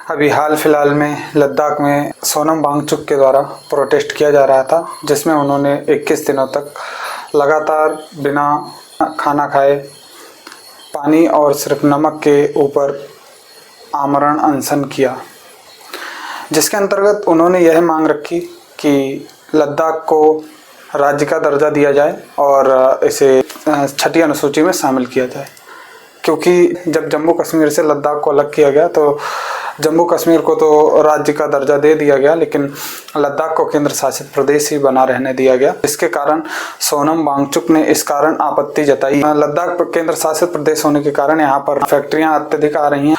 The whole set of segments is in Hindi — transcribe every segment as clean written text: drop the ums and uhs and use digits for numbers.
अभी हाल फिलहाल में लद्दाख में सोनम वांगचुक के द्वारा प्रोटेस्ट किया जा रहा था, जिसमें उन्होंने 21 दिनों तक लगातार बिना खाना खाए पानी और सिर्फ नमक के ऊपर आमरण अनशन किया, जिसके अंतर्गत उन्होंने यह मांग रखी कि लद्दाख को राज्य का दर्जा दिया जाए और इसे छठी अनुसूची में शामिल किया जाए। क्योंकि जब जम्मू कश्मीर से लद्दाख को अलग किया गया तो जम्मू कश्मीर को तो राज्य का दर्जा दे दिया गया, लेकिन लद्दाख को केंद्र शासित प्रदेश ही बना रहने दिया गया। इसके कारण सोनम वांगचुक ने इस कारण आपत्ति जताई। लद्दाख केंद्र शासित प्रदेश होने के कारण यहाँ पर फैक्ट्रियाँ अत्यधिक आ रही हैं।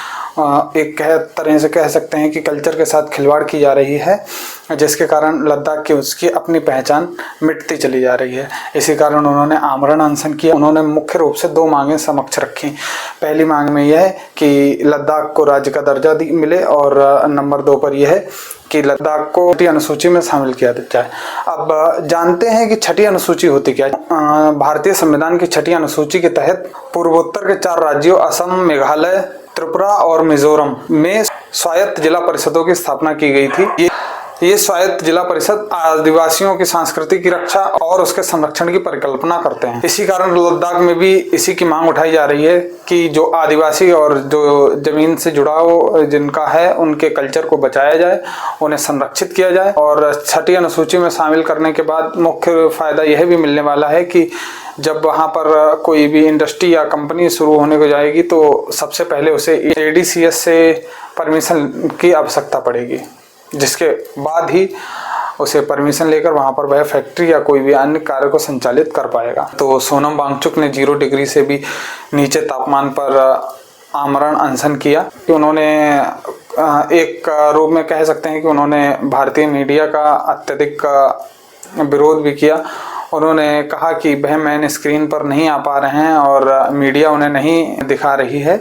एक तरह से कह सकते हैं कि कल्चर के साथ खिलवाड़ की जा रही है, जिसके कारण लद्दाख की उसकी अपनी पहचान मिटती चली जा रही है। इसी कारण उन्होंने आमरण अनशन किया। उन्होंने मुख्य रूप से 2 मांगें समक्ष रखी। पहली मांग में यह है कि लद्दाख को राज्य का दर्जा मिले और नंबर 2 पर यह है कि लद्दाख को छठी अनुसूची में शामिल किया जाए। अब जानते हैं कि छठी अनुसूची होती क्या है। भारतीय संविधान की छठी अनुसूची के तहत पूर्वोत्तर के 4 राज्यों असम, मेघालय, त्रिपुरा और मिजोरम में स्वायत्त जिला परिषदों की स्थापना की गई थी। ये स्वायत्त जिला परिषद आदिवासियों की संस्कृति की रक्षा और उसके संरक्षण की परिकल्पना करते हैं। इसी कारण लद्दाख में भी इसी की मांग उठाई जा रही है कि जो आदिवासी और जो जमीन से जुड़ाव जिनका है उनके कल्चर को बचाया जाए, उन्हें संरक्षित किया जाए। और छठी अनुसूची में शामिल करने के बाद मुख्य फायदा यह भी मिलने वाला है कि जब वहाँ पर कोई भी इंडस्ट्री या कंपनी शुरू होने को जाएगी तो सबसे पहले उसे ADCS से परमिशन की आवश्यकता पड़ेगी, जिसके बाद ही उसे परमिशन लेकर वहाँ पर वह फैक्ट्री या कोई भी अन्य कार्य को संचालित कर पाएगा। तो सोनम वांगचुक ने 0 डिग्री से भी नीचे तापमान पर आमरण अनशन किया। कि उन्होंने एक रूप में कह सकते हैं कि उन्होंने भारतीय मीडिया का अत्यधिक विरोध भी किया। उन्होंने कहा कि वह मेन स्क्रीन पर नहीं आ पा रहे हैं और मीडिया उन्हें नहीं दिखा रही है,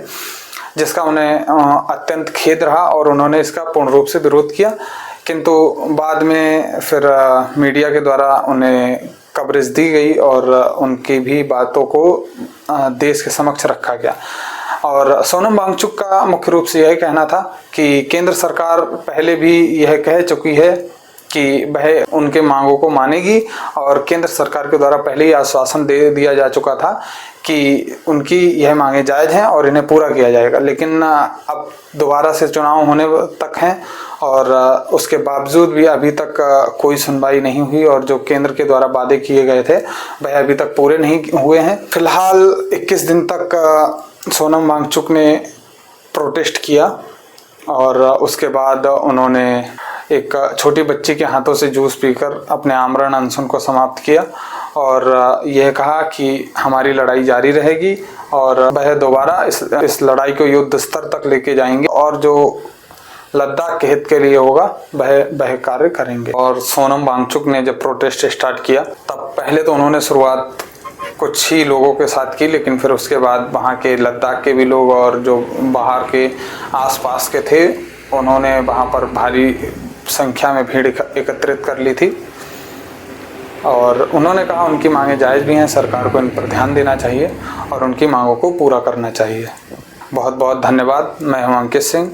जिसका उन्हें अत्यंत खेद रहा और उन्होंने इसका पूर्ण रूप से विरोध किया। किंतु बाद में फिर मीडिया के द्वारा उन्हें कवरेज दी गई और उनकी भी बातों को देश के समक्ष रखा गया। और सोनम वांगचुक का मुख्य रूप से यह कहना था कि केंद्र सरकार पहले भी यह कह चुकी है कि वह उनके मांगों को मानेगी और केंद्र सरकार के द्वारा पहले ही आश्वासन दे दिया जा चुका था कि उनकी यह मांगे जायज़ हैं और इन्हें पूरा किया जाएगा। लेकिन अब दोबारा से चुनाव होने तक हैं और उसके बावजूद भी अभी तक कोई सुनवाई नहीं हुई और जो केंद्र के द्वारा वादे किए गए थे वह अभी तक पूरे नहीं हुए हैं। फिलहाल 21 दिन तक सोनम वांगचुक ने प्रोटेस्ट किया और उसके बाद उन्होंने एक छोटी बच्ची के हाथों से जूस पीकर अपने आमरण अनशन को समाप्त किया और यह कहा कि हमारी लड़ाई जारी रहेगी और वह दोबारा इस लड़ाई को युद्ध स्तर तक लेके जाएंगे और जो लद्दाख के हित के लिए होगा वह कार्य करेंगे। और सोनम वांगचुक ने जब प्रोटेस्ट स्टार्ट किया तब पहले तो उन्होंने शुरुआत कुछ ही लोगों के साथ की, लेकिन फिर उसके बाद वहाँ के लद्दाख के भी लोग और जो बाहर के आसपास के थे उन्होंने वहाँ पर भारी संख्या में भीड़ एकत्रित कर ली थी और उन्होंने कहा उनकी मांगें जायज़ भी हैं, सरकार को इन पर ध्यान देना चाहिए और उनकी मांगों को पूरा करना चाहिए। बहुत बहुत धन्यवाद। मैं हूं अंकित सिंह।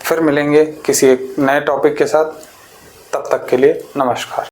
फिर मिलेंगे किसी एक नए टॉपिक के साथ। तब तक के लिए नमस्कार।